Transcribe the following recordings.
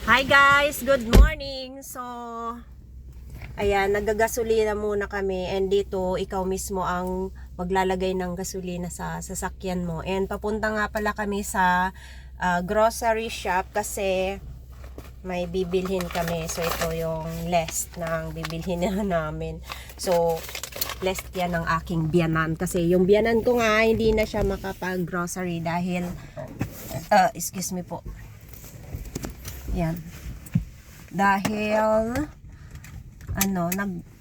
Hi guys, good morning. So, ayan, naggagasolina muna kami and dito ikaw mismo ang maglalagay ng gasolina sa sasakyan mo. And papunta nga pala kami sa grocery shop kasi may bibilhin kami. So, ito yung list ng bibilhin na namin. So, list yan ng aking biyanan kasi yung biyanan ko nga hindi na siya makapag-grocery dahil excuse me po. Yan. Dahil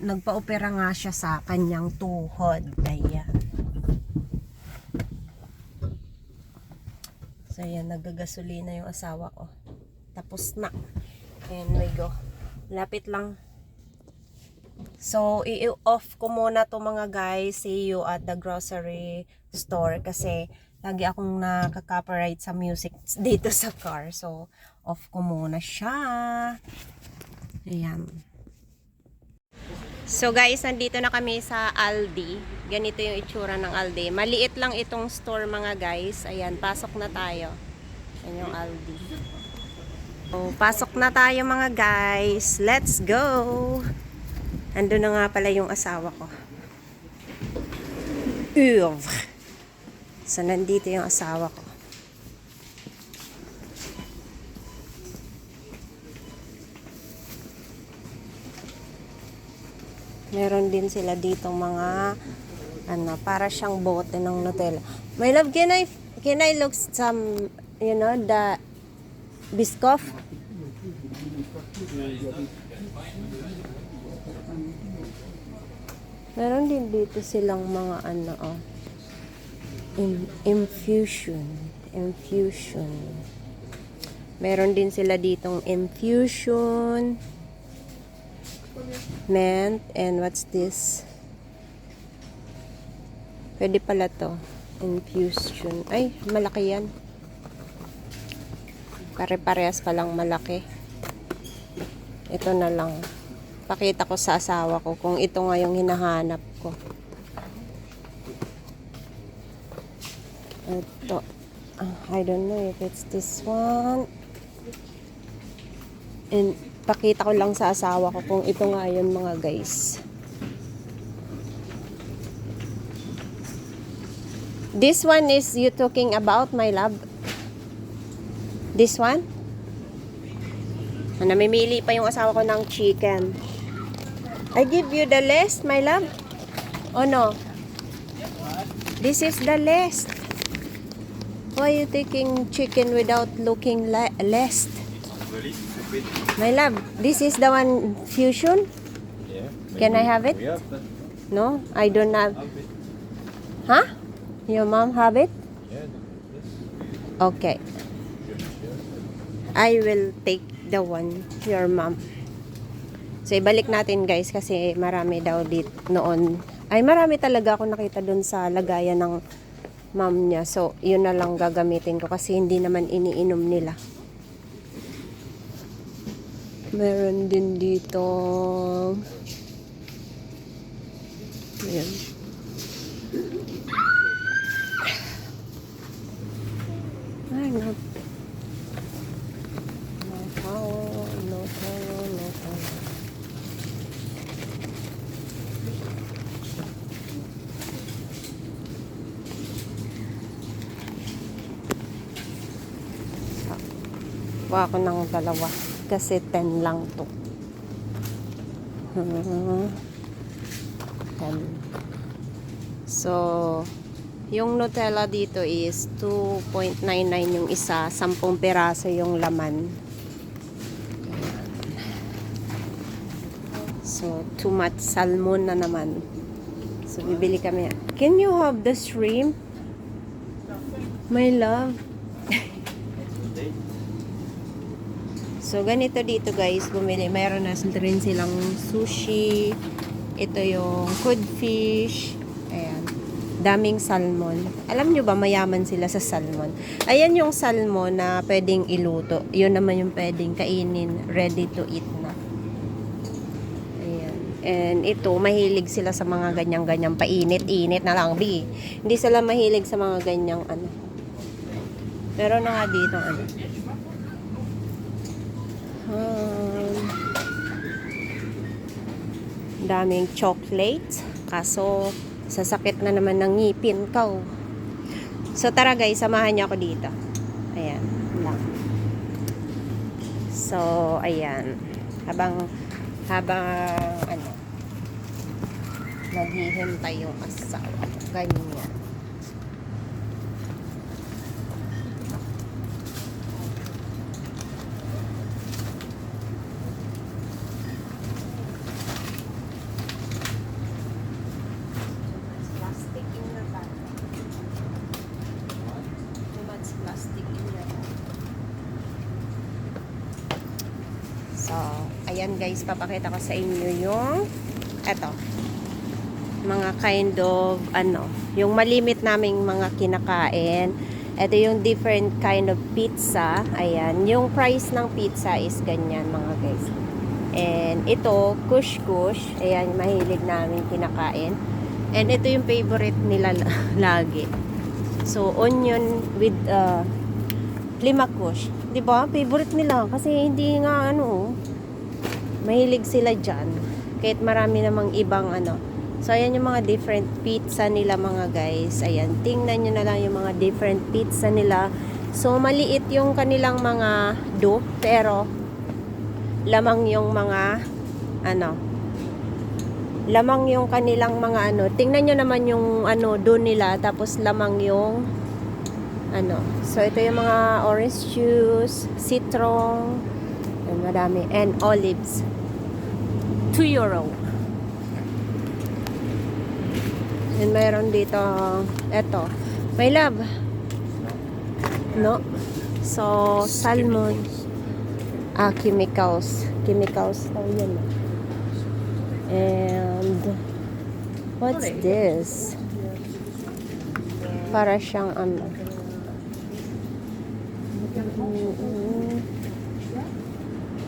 nagpa-opera nga siya sa kanyang tuhod. Ayan. So yan, naggagasolina yung asawa ko. Tapos na. And we go. Lapit lang. So, i-off ko muna to mga guys. See you at the grocery store kasi lagi akong nakaka-copyright sa music dito sa car. So, off ko muna siya. Ayan. So guys, nandito na kami sa Aldi. Ganito yung itsura ng Aldi. Maliit lang itong store mga guys. Ayan, pasok na tayo. Ayan yung Aldi. So, pasok na tayo mga guys. Let's go! Ando na nga pala yung asawa ko. Oeuvre. So, nandito yung asawa ko. Meron din sila ditong mga para siyang bote ng Nutella. My love, can I look some, the Biscoff? Meron din dito silang mga infusion. Meron din sila ditong infusion, mint, and what's this? Pwede pala to. Infusion. Ay, malaki yan. Pare-parehas palang malaki. Ito na lang. Pakita ko sa asawa ko kung ito nga yung hinahanap ko. Ito. I don't know if it's this one. And pakita ko lang sa asawa ko kung ito nga yun mga guys. This one is you talking about, my love? This one? Namimili pa yung asawa ko ng chicken. I give you the list, my love? Oh no? This is the list. Why are you taking chicken without looking list? My love, this is the one fusion? Yeah. Can I have it? No, I don't have. Huh? Your mom have it? Yeah. Okay. I will take the one your mom. So ibalik natin guys kasi marami daw dito noon. Ay marami talaga ako nakita doon sa lagayan ng mom niya. So yun na lang gagamitin ko kasi hindi naman iniinom nila. Meron din dito. Ayan. Ay, no. No power, no power, no power. Kuha ako ng dalawa. Kasi 10 lang to. 10. So, yung Nutella dito is 2.99 yung isa. 10 peraso yung laman. So, too much salmon na naman. So, bibili kami. Can you have the shrimp? My love. So, ganito dito guys, bumili. Mayroon na rin silang sushi. Ito yung codfish. Ayan. Daming salmon. Alam nyo ba, mayaman sila sa salmon. Ayan yung salmon na pwedeng iluto. Yun naman yung pwedeng kainin. Ready to eat na. Ayan. And ito, mahilig sila sa mga ganyang-ganyang painit-init na lang. Hindi sila mahilig sa mga ganyang Meron na nga dito daming chocolate. Kaso, sasakit na naman ng ngipin ko. So, tara guys, samahan niyo ako dito. Ayan, lang. So, ayan. Habang ano, naghihintay yung asawa ko. Ganyan. Plastic in your bag. Too much plastic in your bag. So, ayan guys, papakita ko sa inyo yung eto. Mga kind of ano, yung malimit naming mga kinakain. Ito yung different kind of pizza. Ayan, yung price ng pizza is ganyan mga guys. And ito, kush-kush. Ayan, mahilig namin kinakain. And ito yung favorite nila lagi. So, onion with limakush. 'Di ba? Favorite nila kasi hindi nga ano, mahilig sila diyan. Kahit marami namang ibang ano. So, ayan yung mga different pizza nila mga guys. Ayan, tingnan nyo na lang yung mga different pizza nila. So, maliit yung kanilang mga dough, pero lamang yung mga ano, lamang yung kanilang mga ano. Tingnan nyo naman yung ano, dough nila, tapos lamang yung ano. So, ito yung mga orange juice, citron, and madami, and olives. €2. And mayroon dito, eto, my love. No? So, salmon. Chemicals. Chemicals daw yan. And, what's this? Para siyang ano.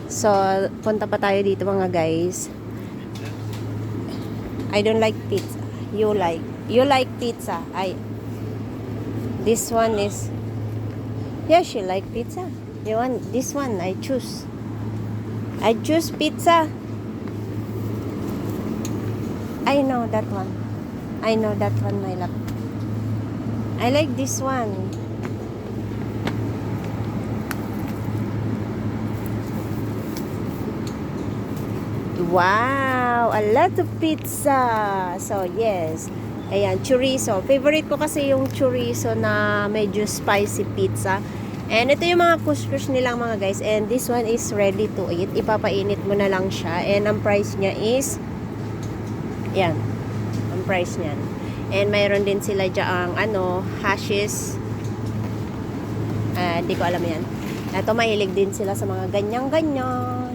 So, punta pa tayo dito mga guys. I don't like pizza. You like pizza. This one is, yes, you like pizza. You want this one? I choose pizza. I know that one, my love. I like this one. Wow, a lot of pizza. So, yes. Ayan, chorizo. Favorite ko kasi yung chorizo na medyo spicy pizza. And ito yung mga couscous nilang mga guys. And this one is ready to eat. Ipapainit mo na lang siya. And ang price niya is, yan. Ang price niyan. And mayroon din sila dyang ano, hashes. Di ko alam yan. Ito, mahilig din sila sa mga ganyan-ganyan.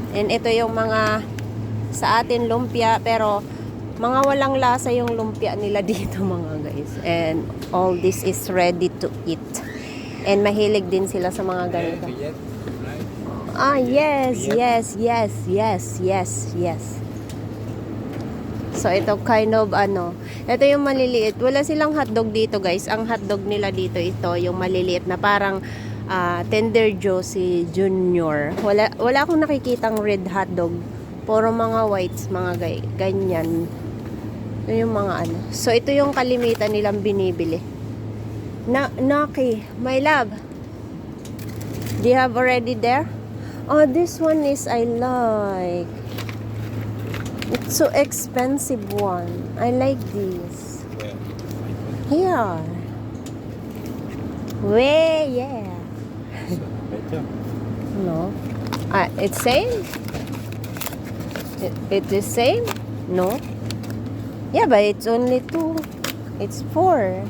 And ito yung mga sa atin lumpia, pero mga walang lasa yung lumpia nila dito mga guys. And all this is ready to eat. And mahilig din sila sa mga ganito. Yes. So ito kind of ano, ito yung maliliit. Wala silang hotdog dito guys. Ang hotdog nila dito ito yung maliliit na parang Tender Josie Junior. Wala akong nakikitang red hotdog. Puro mga whites, mga ganyan. Ito yung mga ano. So, ito yung kalimitan nilang binibili. Naki, my love. Do you have already there? Oh, this one is I like. It's so expensive one. I like this. Here. Where, yeah. Better. No. It's same? It is same? No. Yeah, but it's only 2. It's 4.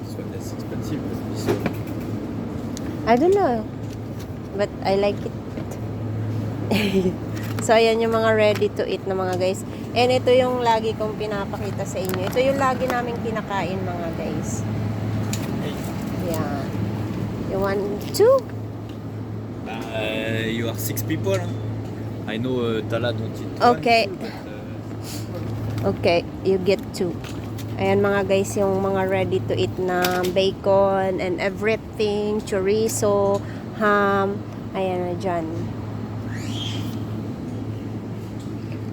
So less expensive than this one. I don't know. But I like it. So, ayan yung mga ready to eat na mga guys. And ito yung lagi kong pinapakita sa inyo. Ito yung lagi namin kinakain mga guys. Yeah. You want 2? You are 6 people. Huh? I know Tala don't eat Okay. one, Okay, you get 2. Ayan mga guys, yung mga ready to eat na bacon and everything, chorizo, ham, ayan na dyan.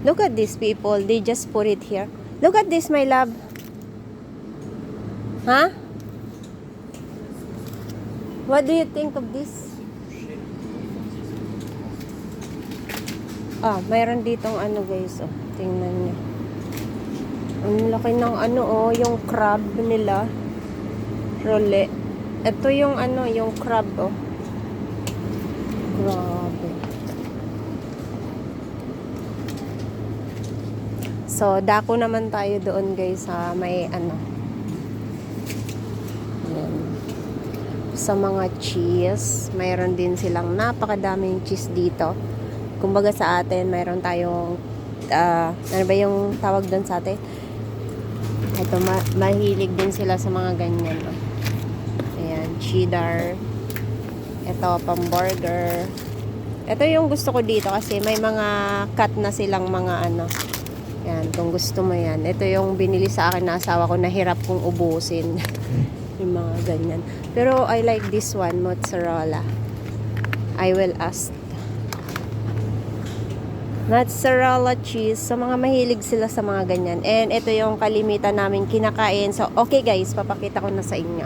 Look at these people. They just put it here. Look at this, my love. Huh? What do you think of this? Ah, mayroon ditong ano guys, oh. Tingnan niyo. Ang laki ng ano, oh, yung crab nila. Role. Ito yung ano, yung crab, oh. Grabe. So, dako naman tayo doon guys sa may ano. Ayan. Sa mga cheese, mayroon din silang napakadaming cheese dito. Kumbaga sa atin, mayroon tayong ano ba yung tawag doon sa atin? Ito, mahilig din sila sa mga ganyan. No? Ayan, cheddar. Ito, pang-burger. Ito yung gusto ko dito kasi may mga cut na silang mga ano. Yan, kung gusto mo yan. Ito yung binili sa akin na asawa ko, nahirap kong ubusin. Yung mga ganyan. Pero I like this one, mozzarella. I will ask. Mozzarella cheese. So, mga mahilig sila sa mga ganyan. And ito yung kalimitan namin kinakain. So, okay guys, papakita ko na sa inyo.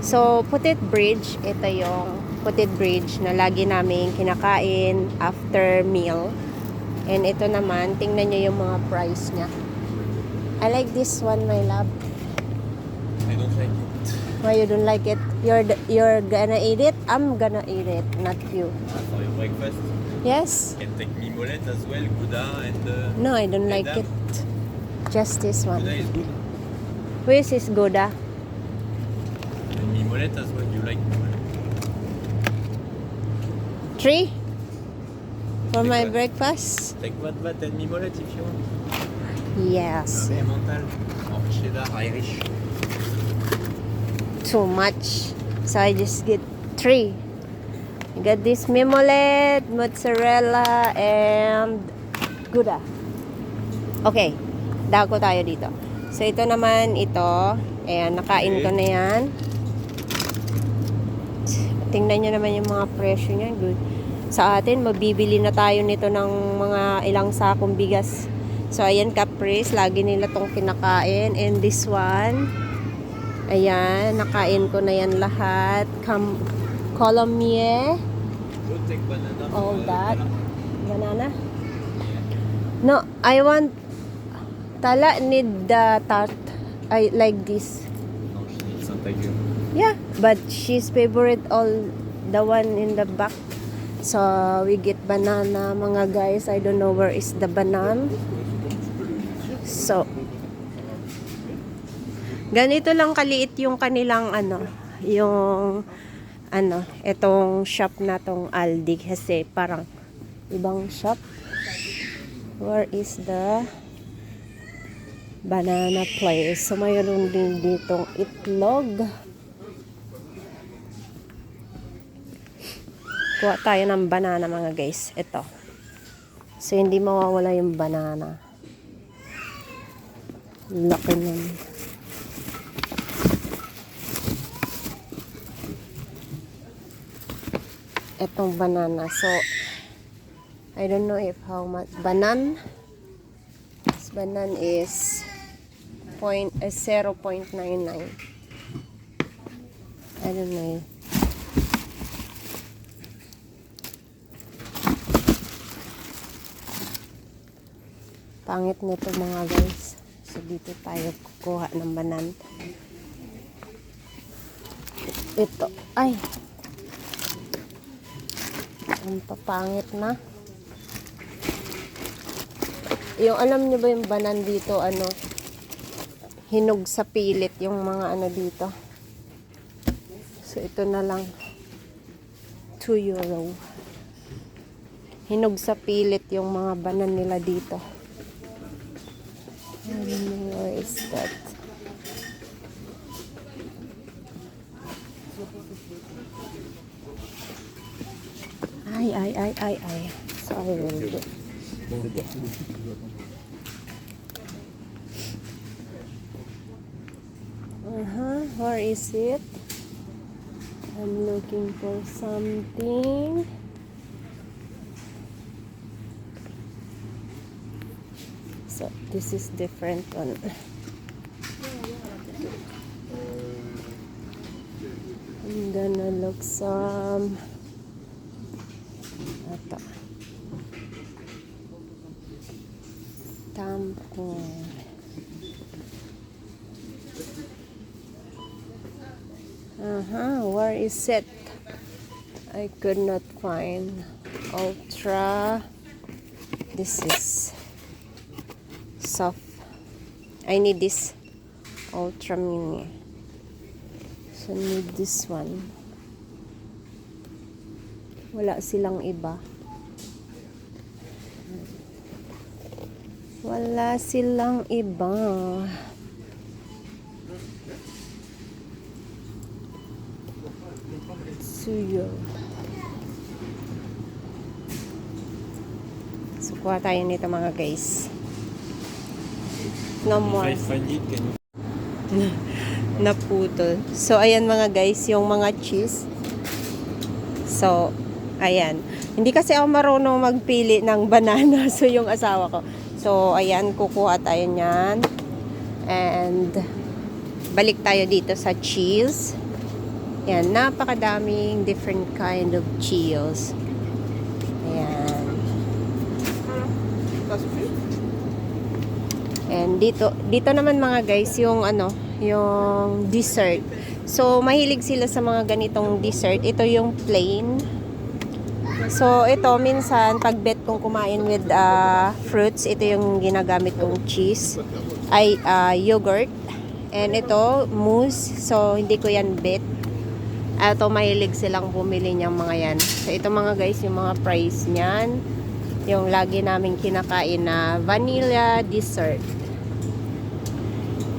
So, putit bridge. Ito yung putit bridge na lagi namin kinakain after meal. And ito naman, tingnan nyo yung mga price niya. I like this one, my love. I don't like it. Why you don't like it? You're gonna eat it? I'm gonna eat it, not you. For your breakfast, Yes? you can take mimolette as well, Gouda and... No, I don't like it. Just this Gouda one. is good. Which is Gouda? And mimolette as well, you like mimolette. 3? For Take my what? breakfast? Take what and mimolette if you want. Yes. Emmental, or cheddar, Irish. Too much. So I just get 3. I got this mimolette, mozzarella, and Gouda. Okay. Dako tayo dito. So ito naman, ito. Ayan, nakain ko na yan. Tingnan nyo naman yung mga presyo niya. Good. Sa atin, mabibili na tayo nito ng mga ilang sakong bigas. So ayan, Caprice. Lagi nila tong kinakain. And this one, ayan, nakain ko na yan lahat. Colombier. Go take banana. All that. Banana. No, I want Tala need the tart. I like this. No, she needs Saint-Agur. Yeah, but she's favorite all the one in the back. So we get banana, mga guys. I don't know where is the banana. So ganito lang kaliit yung kanilang ano, yung ano, etong shop na tong Aldi kasi parang ibang shop. Where is the banana place? So mayroon din ditong itlog. Kuha tayo ng banana, mga guys. Ito. So hindi mawawala yung banana. Laki nun. Etong banana. So I don't know if how much. Banan. This banan is 0.99. I don't know. Pangit nito, mga guys. So dito tayo kukuha ng banan. Ito. Ay. Ang papangit na. Yung alam nyo ba yung banan dito, ano, hinog sa pilit yung mga ano dito. So ito na lang, 2 euro. Hinog sa pilit yung mga banan nila dito. Where is that? Ay. So I will do. Where is it? I'm looking for something. So this is different one. I'm gonna look some. Ito. Tampon. Where is it? I could not find. Ultra. This is soft. I need this Ultra Mini. So need this one. Wala silang iba. Wala silang iba. Suyo. So kuha tayo nito mga guys. No more. Find it, can you? Naputol. So, ayan mga guys, yung mga cheese. So, ayan. Hindi kasi ako marunong magpili ng banana. So, yung asawa ko. So, ayan, kukuha tayo niyan. And, balik tayo dito sa cheese. Ayan, napakadaming different kind of cheese. Ayan. And dito naman mga guys, yung yung dessert. So, mahilig sila sa mga ganitong dessert. Ito yung plain. So, ito, minsan, pag bet kong kumain with fruits, ito yung ginagamit kong cheese. Ay, yogurt. And ito, mousse. So, hindi ko yan bet. Ito, mahilig silang bumili niyang mga yan. So, ito mga guys, yung mga price niyan. Yung lagi namin kinakain na vanilla dessert.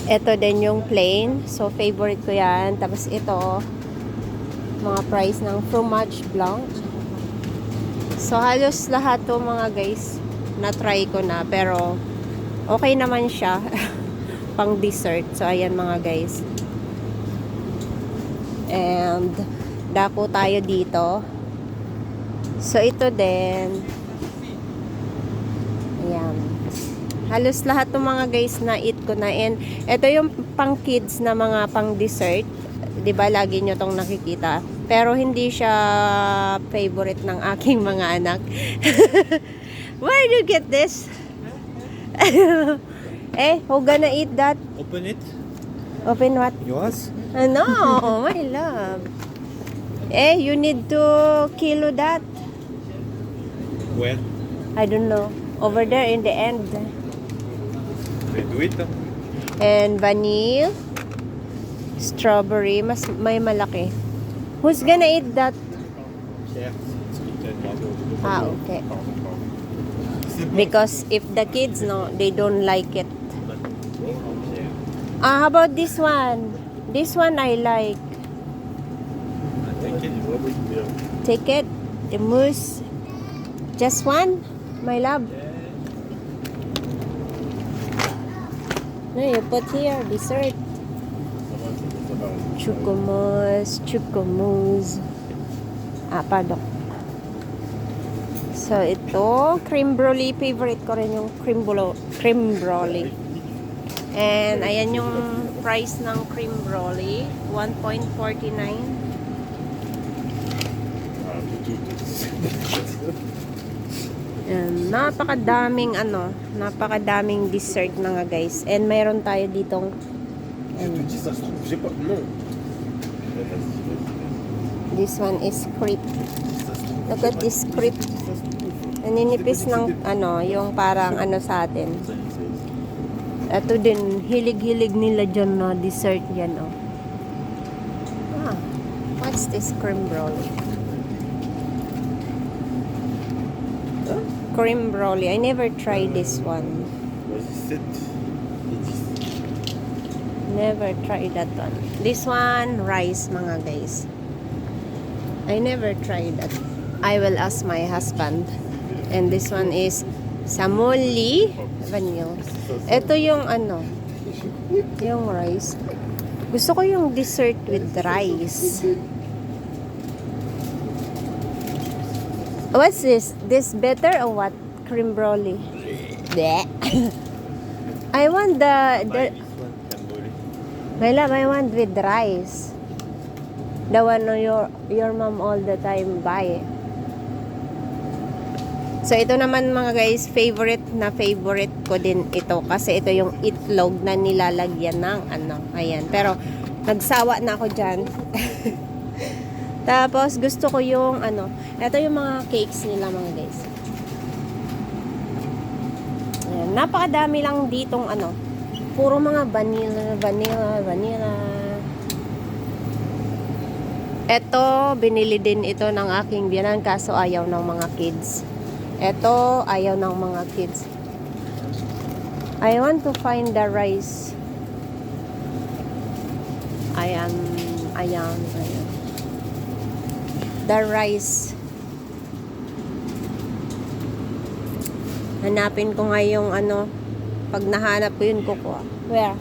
Ito din yung plain. So, favorite ko yan. Tapos ito, mga price ng fromage blanc. So, halos lahat to mga guys, na-try ko na. Pero, okay naman siya. Pang dessert. So, ayan mga guys. And, dako tayo dito. So, ito din. Ayan. Halos lahat ng mga guys na eat ko na. And ito yung pang kids na mga pang dessert. 'Di ba lagi nyo tong nakikita. Pero hindi siya favorite ng aking mga anak. Where do you get this? Who gonna eat that? Open it. Open what? Yours? No, my love. You need to kilo that. Where? I don't know. Over there in the end. They do it. And vanilla, strawberry, mas may malaki. Who's gonna eat that? Okay. Because if the kids no, they don't like it. How about this one? This one I like. Take it. The mousse. Just one, my love. No, you put here, dessert. Chukomous. Pardon. So, ito, cream brulee. Favorite ko rin yung cream brulee. And, ayan yung price ng cream brulee. 1.49. And, napakadaming dessert mga guys. And mayroon tayo ditong this one is crepe. Look at this crepe. Naninipis ng yung parang sa atin. Ito din, hilig-hilig nila dyan na dessert yan, what's this cream brulee? Cream brulee. I never tried this one. Never tried that one. This one, rice mga guys. I never tried that. I will ask my husband. And this one is samoli vanilla. Ito yung yung rice. Gusto ko yung dessert with rice. What's this? This better or what? Cream brulee. Bleh. I want Buy the this one, camboli. my love, I want with rice. The one your mom all the time buy. So ito naman mga guys, favorite ko din ito kasi ito yung itlog na nilalagyan ng ano, ayan. Pero nagsawa na ako diyan. Tapos gusto ko yung ano, ito yung mga cakes nila mga guys. Ayan, napakadami lang ditong ano, puro mga vanilla. Ito, binili din ito ng aking biyanan kaso ayaw ng mga kids. Ito, ayaw ng mga kids. I want to find the rice. Ayan. The rice. Hanapin ko nga yung ano, pag nahanap ko yun, kukuha. Where?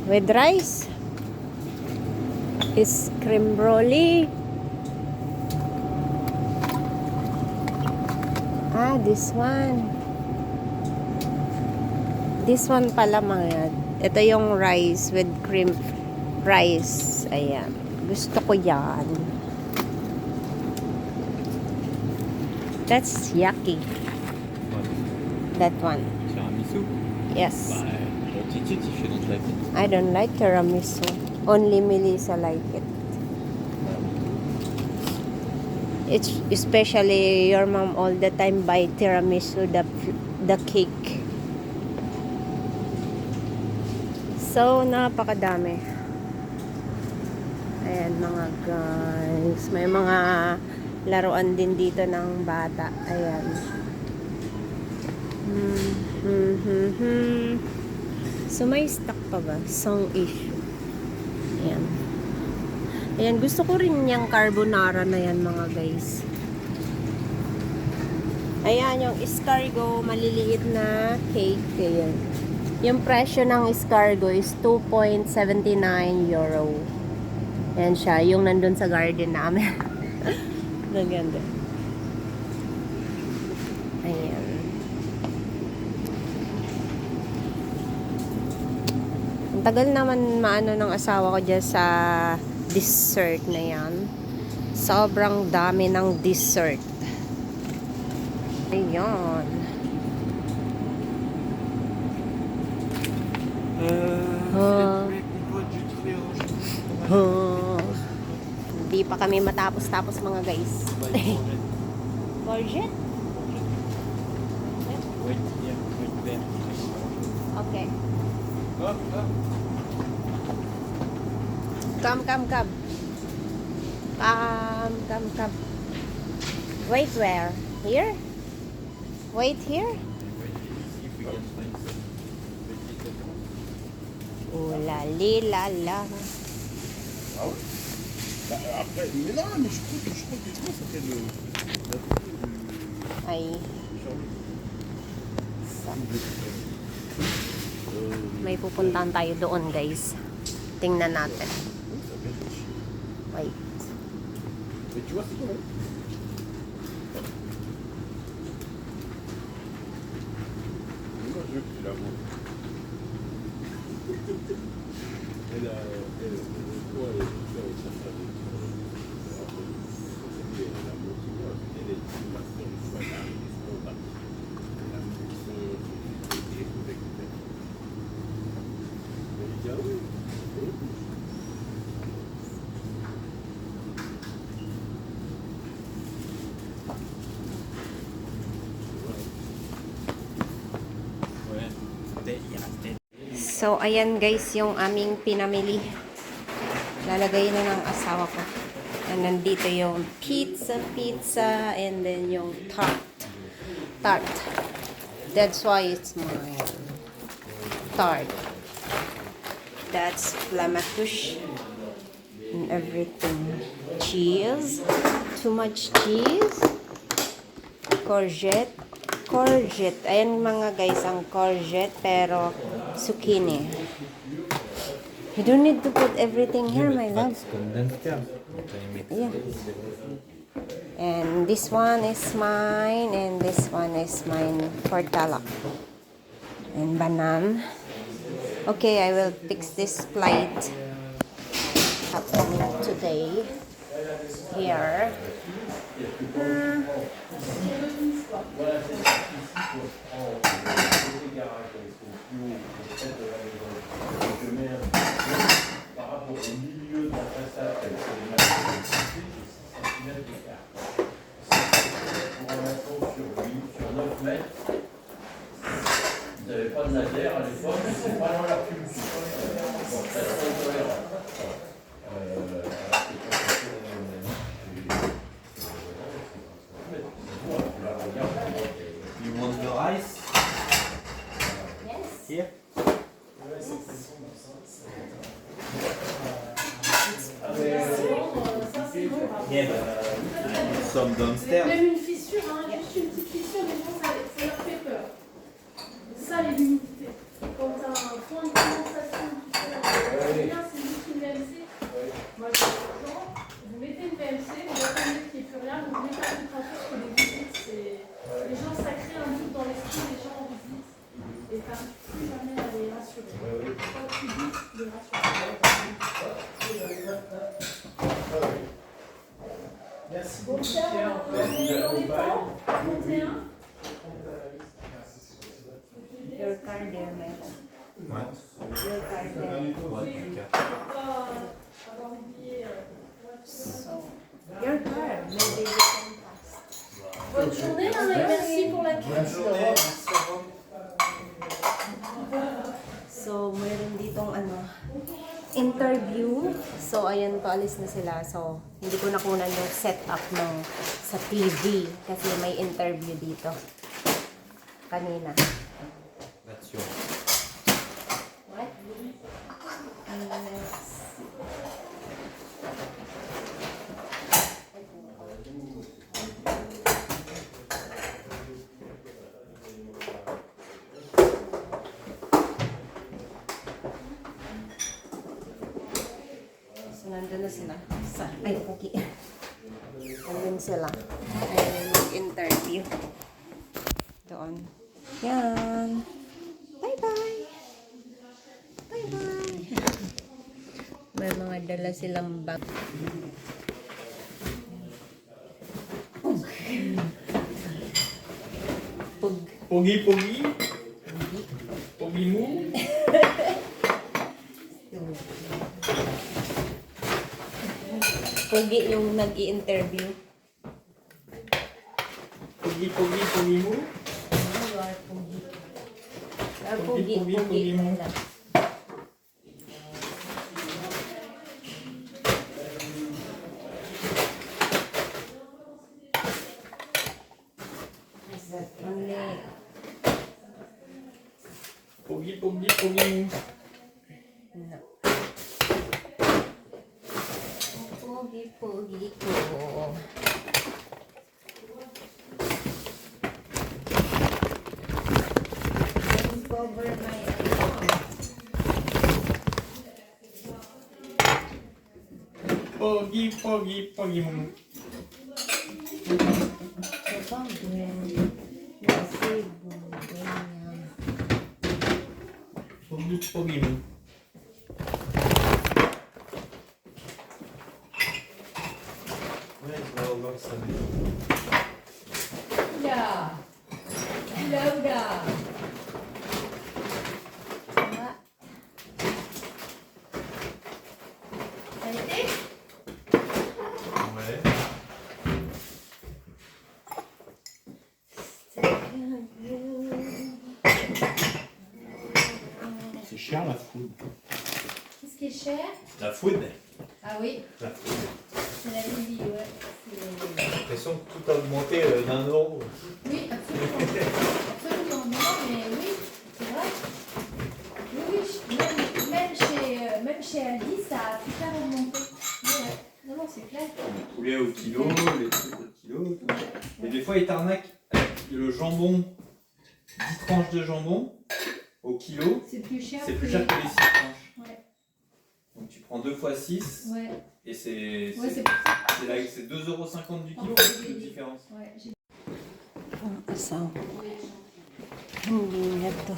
With rice? Is cream broli. Ah, this one. This one pala mga. Ito yung rice with cream rice. Ayan. Gusto ko yan. That's yucky. What? That one. Tiramisu? Yes. Bah, don't eat it if you don't like it. I don't like tiramisu. Only Melissa like it. It's especially your mom all the time buy tiramisu, the cake. So, napakadami. Ayan mga guys. May mga laruan din dito ng bata. Ayan. So, may stock pa ba? Song issue. Ayan. Ayan, gusto ko rin yung carbonara na yan mga guys. Ayan, yung escargot, maliliit na cake. Ayan. Yung presyo ng escargot is 2.79 euro. Ayan siya, yung nandun sa garden namin. Naganda. Ayan. Ang tagal naman maano ng asawa ko dyan sa dessert na yan. Sobrang dami ng dessert. Ayan. Hindi pa kami matapos-tapos mga guys. Courgette? Wait, yeah, wait there. Okay. Hop, hop. Come. Wait, where? Here? Wait here? Wait, see if we can find some vegetable. Oh la li la la. Ah ouais Bah, après, mais non, mais je crois que comment ça s'appelle la photo Ay, du Charlie may pupuntahan tayo doon guys. Tingnan natin. Comment ça s'appelle Wait. Mais tu vois, c'est quoi Moi, je veux que tu la vois. Elle a. Quoi, elle est avec sa femme. Elle a motivé, elle est une master de choix d'art et des sports d'art. Elle a mis son avec elle. Elle dit, ah oui. Ouais, il restait. So, ayan guys, yung aming pinamili. Lalagay na ng asawa ko. And nandito yung pizza, and then yung tart. That's why it's mine. Tart. That's flamatouche. And everything. Cheese. Too much cheese. Courgette. Ayan mga guys, ang courgette, pero zucchini. You don't need to put everything here, my love. Yeah. And this one is mine, and this one is mine for talak. And banan. Okay, I will fix this flight happening today here. Par rapport au milieu de la façade, c'est les matériaux j'ai 6 cm d'écart. Pour un bateau sur 9 mètres, vous n'avez pas de laser à l'époque, mais c'est pas dans la pub. Donc ça serait cohérent. You want the rice? Yes. Here? Yeah, but some downstairs. Même une fissure, hein, juste une petite fissure, mais bon, ça leur fait peur. Ça, les l'humidité. Quand t'as un point de condensation qui fait bien, c'est juste une VMC. Moi, je dis toujours, vous mettez une VMC, vous attendez qu'il n'y ait plus rien, vous mettez un filtration sur les visites. Les gens, ça crée un doute dans l'esprit, les gens en visite. Et t'arrives plus jamais à les rassurer. Quand tu dis, les rassurer. Merci Bon, beaucoup. tiens, on est dans les temps, 31. Your car there, man. What? Your car there. What? Avoir oublié. So, your car. Maybe we can pass. Bonne journée, maman, et merci pour la carte. So, mayroon ditong interview. So, ayan, paalis na sila. So, hindi ko nakunan yung setup ng sa TV kasi may interview dito. Kanina. That's yours. What? So, nandun na sila. Ay, okay. Nandun sila. Ayun, nag-interview. Doon. Yan. Bye-bye. Bye-bye. May mga dala silang bag. Pug. Pogi, pogi. Pogi mo. Pugi yung nag-i-interview. Pogi, pogi, pogi mo. Pugi. Pugi, pugi, pugi mo. Pogi, pogi, pogi mo. No. Pugi ko. Cover my Pogi, pogi, pogi mo. Pogi, pogi mo. Là. Là. Ça a été? Ouais. C'est cher la food. Qu'est-ce qui est cher? La food. Ah oui, La food. c'est la vie, ouais. J'ai l'impression que tout a augmenté d'un euro. Oui, absolument. Absolument. Non, mais oui, c'est vrai. Oui, même chez Aldi, ça a super augmenté. Ouais. Non, non, c'est clair. Les poulets au kilo, les trucs au kilo. Tout. Et des fois, ils t'arnaquent avec le jambon, 10 tranches de jambon au kilo. C'est plus cher. C'est plus cher que les 6 tranches. Ouais. Donc tu prends 2 fois 6 Ouais. et c'est Ouais, c'est c'est 2,50 € du kilo Ah, de oui. différence. Ouais, j'ai So, Hindi na to.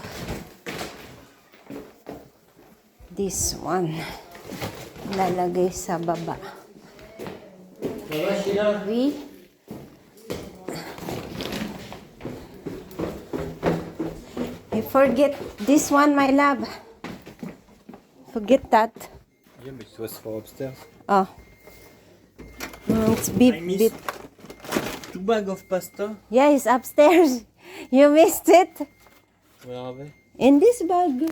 This one. Lalagay sa baba. We forget this one, my love. Forget that. Yeah, but it was for upstairs. Oh. It's bit, I miss- bit. 2 bags of pasta. Yeah, it's upstairs. You missed it. Where are they? In this bag.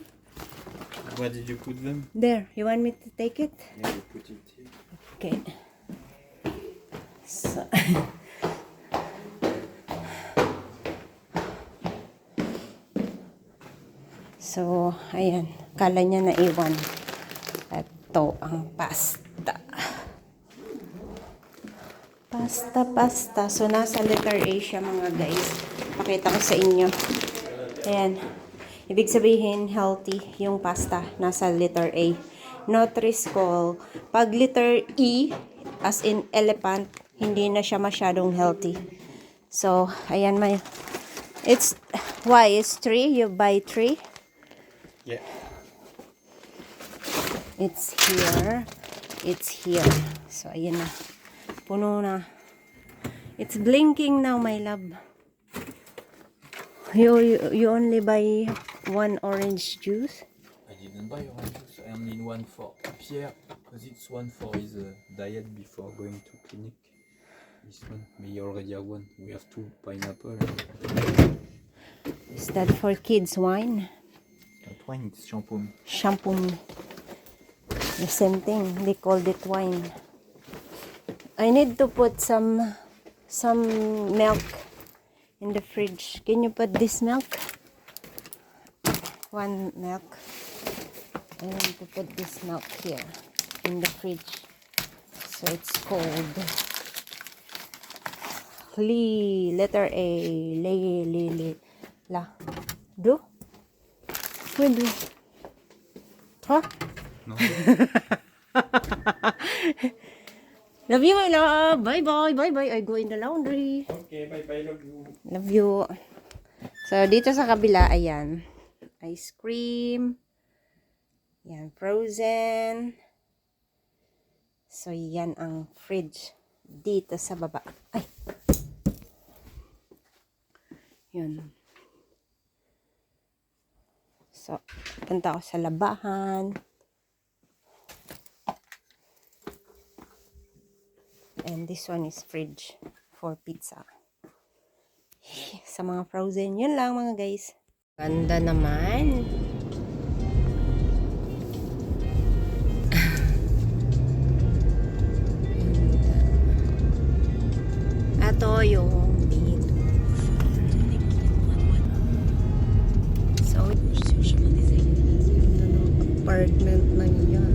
Where did you put them? There. You want me to take it? Yeah, you put it here. Okay. So. So, ayan. Kala niya na iwan. Ito ang pasta. Pasta. So, nasa letter A siya mga guys. Pakita ko sa inyo. Ayan. Ibig sabihin, healthy yung pasta. Nasa letter A. Nutri-Score. Pag letter E, as in elephant, hindi na siya masyadong healthy. So, ayan may. It's, why? It's 3? You buy 3? Yeah. It's here. It's here. So, ayan na. Puno na. It's blinking now, my love. You only buy 1 orange juice? I didn't buy orange juice. I only need 1 for Pierre, because it's 1 for his diet before going to clinic. This one, we already have 1. We have 2 pineapple. Is that for kids wine? Not wine, it's shampoo. Shampoo. The same thing. They called it wine. I need to put some milk in the fridge. Can you put this milk? 1 milk. I want to put this milk here in the fridge. So it's cold. Letter A. La. Do? Wait, do. Huh? No. Love you, my love. Bye-bye. Bye-bye. I go in the laundry. Okay, bye-bye, love you. Love you. So, dito sa kabila, ayan. Ice cream. Yan, frozen. So, yan ang fridge. Dito sa baba. Ay! Yun. So, punta ako sa labahan. And this one is fridge for pizza. Sa mga frozen, yun lang mga guys. Ganda naman. Ito yung dito. So, apartment na yan.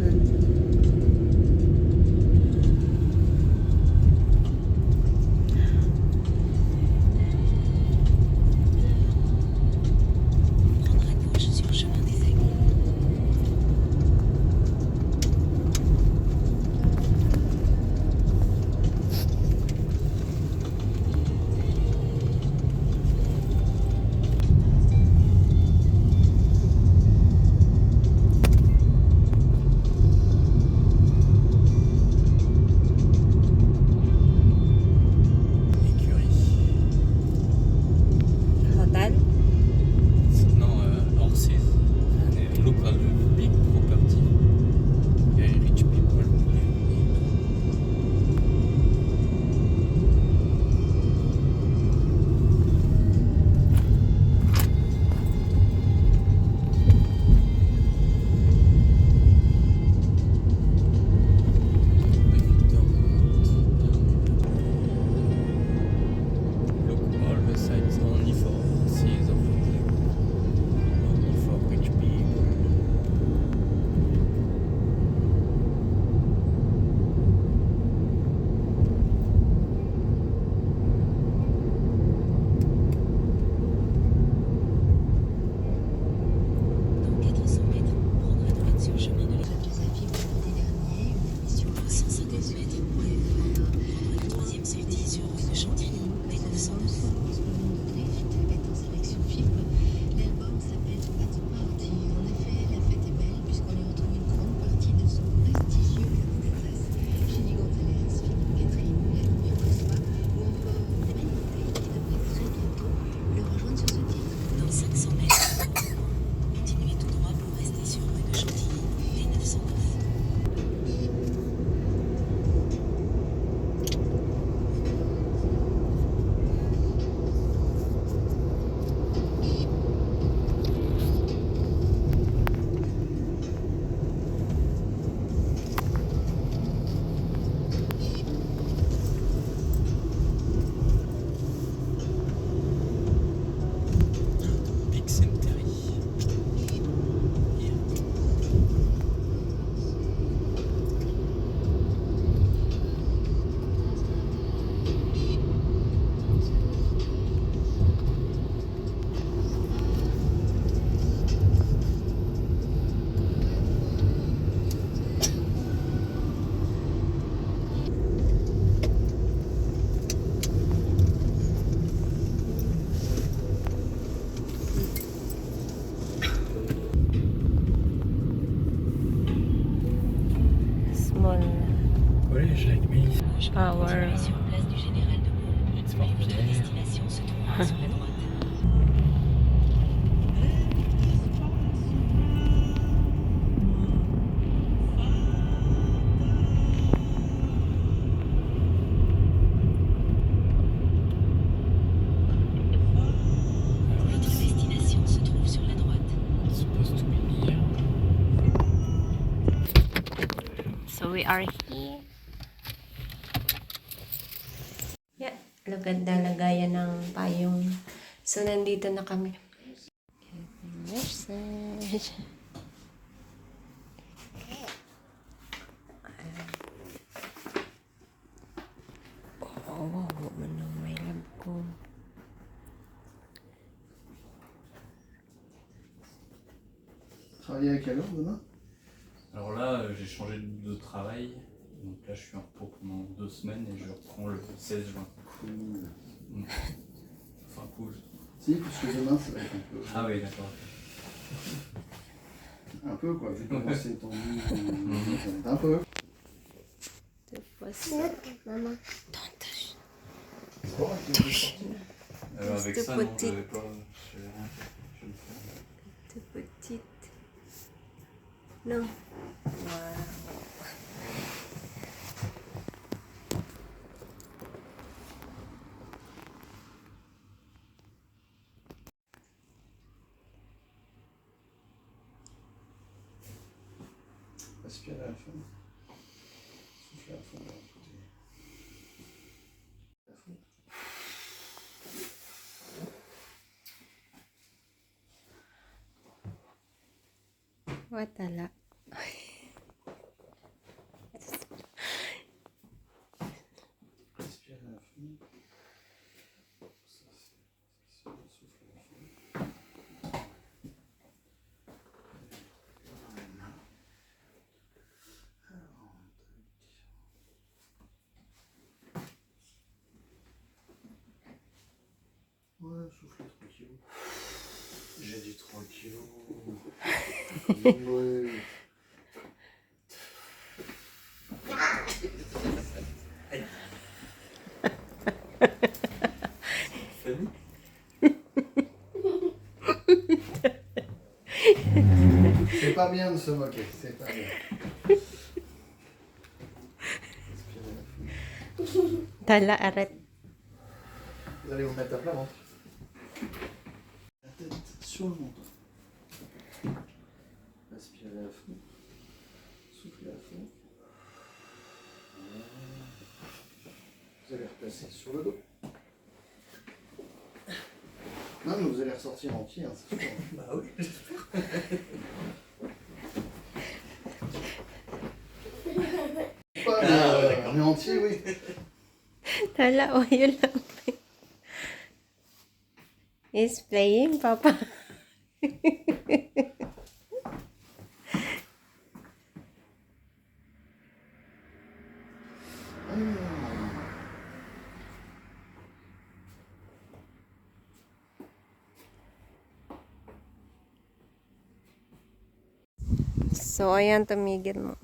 Power. It's for Pierre. It's supposed to be here. So we are here. Yeah, lagad na lagayan ng payong. So nandito na kami. Message. Oh, wow, manong may love ko. Travailler à quelle heure demain? Alors là, j'ai changé de travail. Donc là, je suis en repos pendant 2 semaines et je reprends le 16 juin. Cool. Enfin, cool. Si, parce que demain ça va être un peu. Ah oui, d'accord. Un peu quoi, vu comment c'est tendu. Ça va être un peu. C'est pas ça, maman. C'est pas vrai que tu veux sortir. Avec Toute ça, non, petite. j'avais pas. Je vais rien faire. Je vais le faire. Toute petite. Non. Wow. Respire à la fin. Souffle à la fin de l'autre côté. À fond. Watala. Respire à la fin. Ça, c'est souffle à la fin. Ouais, soufflez tranquille. J'ai dit tranquille. Ouais. Fanny? C'est pas bien de se moquer, c'est pas bien. Respirez à la fin. Tala, arrête. Vous allez vous mettre à plat ventre. La tête sur le menton. Respirez à fond. Soufflez à fond. Voilà. Vous allez replacer sur le dos. Non, mais vous allez ressortir entier, hein, c'est sûr. Bah oui, Pas, mais entier, oui. Tala, oh, yun lang. He's playing, Papa. So, ayan, tumigil mo.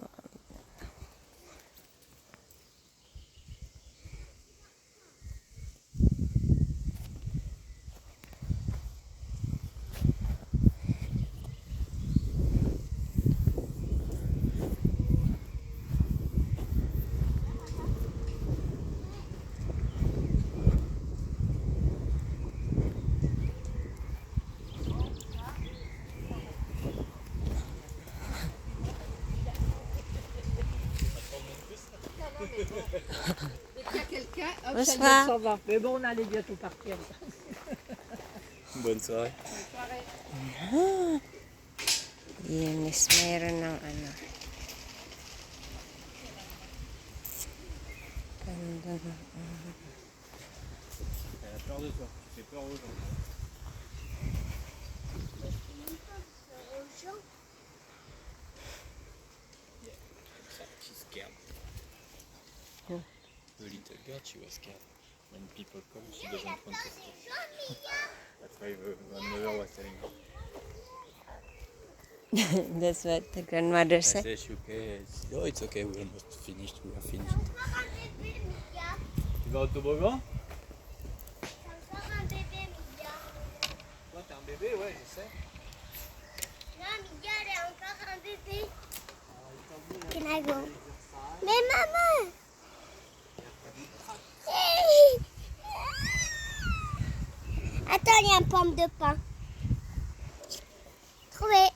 Il y a quelqu'un, hop, Bonsoir. ça vient de s'en va. Mais bon, on allait bientôt partir. Bonne soirée. Yes, meron ng ano. Ganda na. Elle a peur de toi. Tu fais peur aux gens. She's scared. Yeah. The little girl, she was scared. When people come, she doesn't want to stay. That's why the mother was telling her. That's what the grandmother I said. said, "She okay?" No, it's okay. We almost finished. We are finished. vas au toboggan? C'est encore un bébé, Miguel. Toi, t'es un bébé, ouais, je sais. Non, Miguel est encore un bébé. Can I go? Mais maman! Attends, il y a une pomme de pain. Trouvé.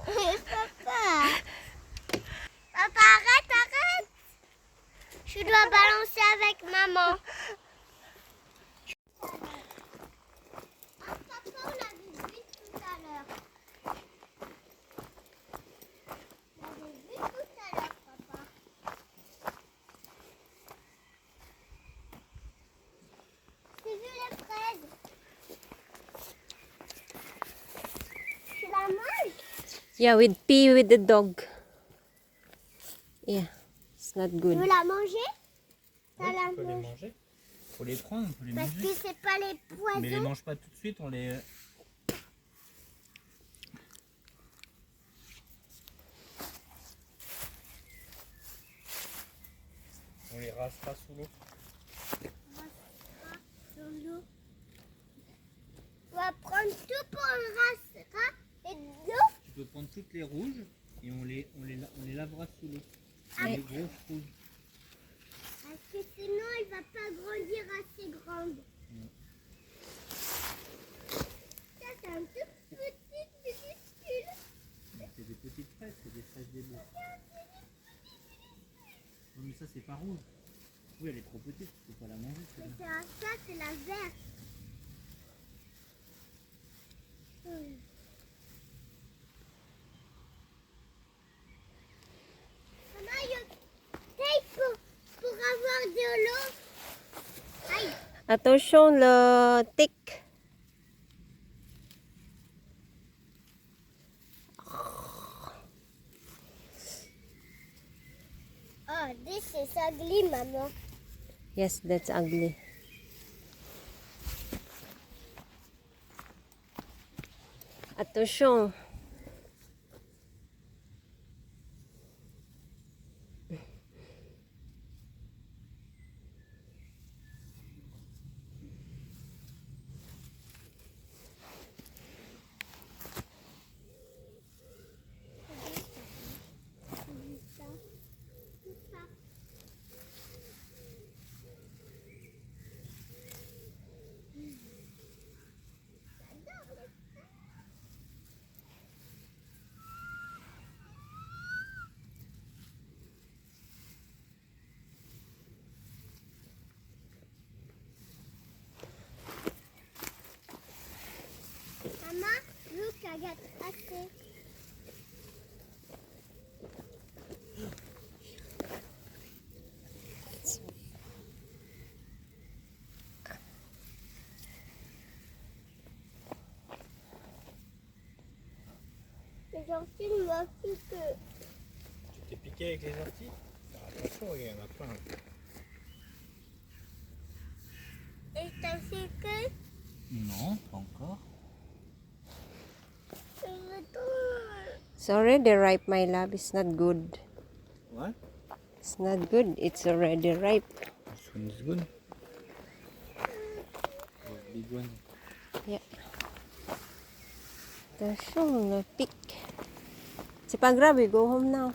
Papa. Papa, arrête, arrête. Je dois balancer avec maman. Ah, papa, on l'avait vu tout à l'heure. On l'avait vu tout à l'heure, papa. J'ai vu les fraises. Tu la manges? Yeah, with pee with the dog. Yeah, it's not Tu good. veux la manger? Ça Ouais, la tu peux les mange. manger. Faut les prendre, on peut les Parce manger. que c'est pas les Mais les poisons. mange pas tout de suite, on les... On les rasera sous l'eau. Dans l'eau. On va prendre tout pour le rastera et de l'eau. Tu peux prendre toutes les rouges et on les lavera sous l'eau. Ah. Les grosses rouges. Parce que sinon, elle va pas grandir assez grande. Ça, c'est un tout petit minuscule. C'est des petites fraises, c'est des fraises des bleus. Non mais ça c'est pas rouge. Oui, elle est trop petite, tu peux pas la manger Mais celle-là. ça, c'est la verte. Maman, il y a tape pour avoir de l'eau. Aïe. Attention, le tic. Oh, this is ugly, maman. Yes, that's ugly. Attention. Maman, look, I got assez. Les orties m'ont dit que Tu t'es piqué avec les orties? Attention, il y en a plein. et t'as fait que Non, pas encore. je retourne. It's already ripe, my love. It's not good. What? It's not good. It's already ripe. This one is good. The big one. Attention, le pic. C'est pas grave, we go home now.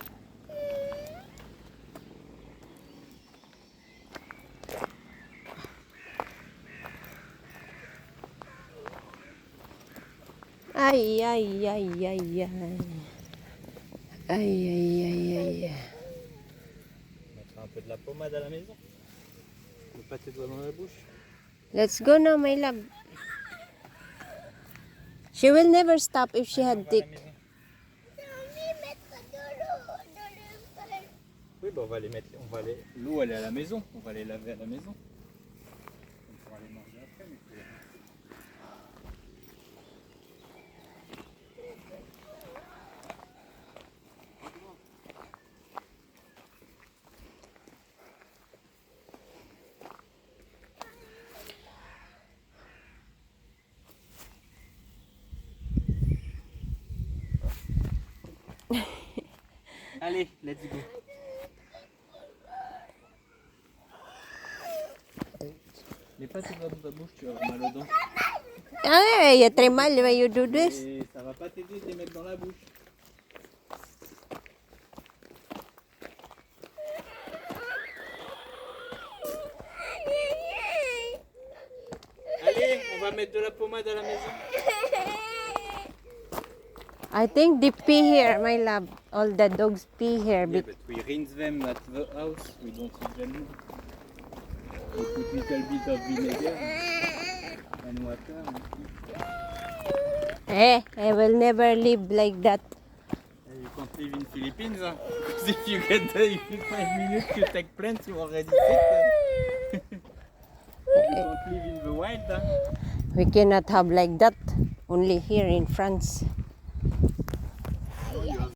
Aïe, aïe, aïe, aïe, aïe. Aïe, aïe, aïe, aïe. Mettre un peu de la pommade à la maison. Ne pas tes doigts dans la bouche. Let's go now, my love. She will never stop if she had On va à la tick. maison. J'ai envie de mettre de l'eau dans le feu. Oui, bah on va les mettre. L'eau, elle est à la maison. On va les laver à la maison. On pourra les manger après, mais faut les- Allez, let's go. Les pas tout dans ta bouche, tu vas avoir mal aux dents. Ah, il y a très mal when you do this. Et ça va pas t'aider de les mettre dans la bouche. Allez, on va mettre de la pommade à la maison. I think they pee here, my love. All the dogs pee here. Yeah, but we rinse them at the house. We don't eat them. We put little bit of vinegar and water. I will never live like that. You can't live in Philippines, huh? Because if you get there, if in 5 minutes you take plants, you already sick. You can't live in the wild, huh? We cannot have like that. Only here in France.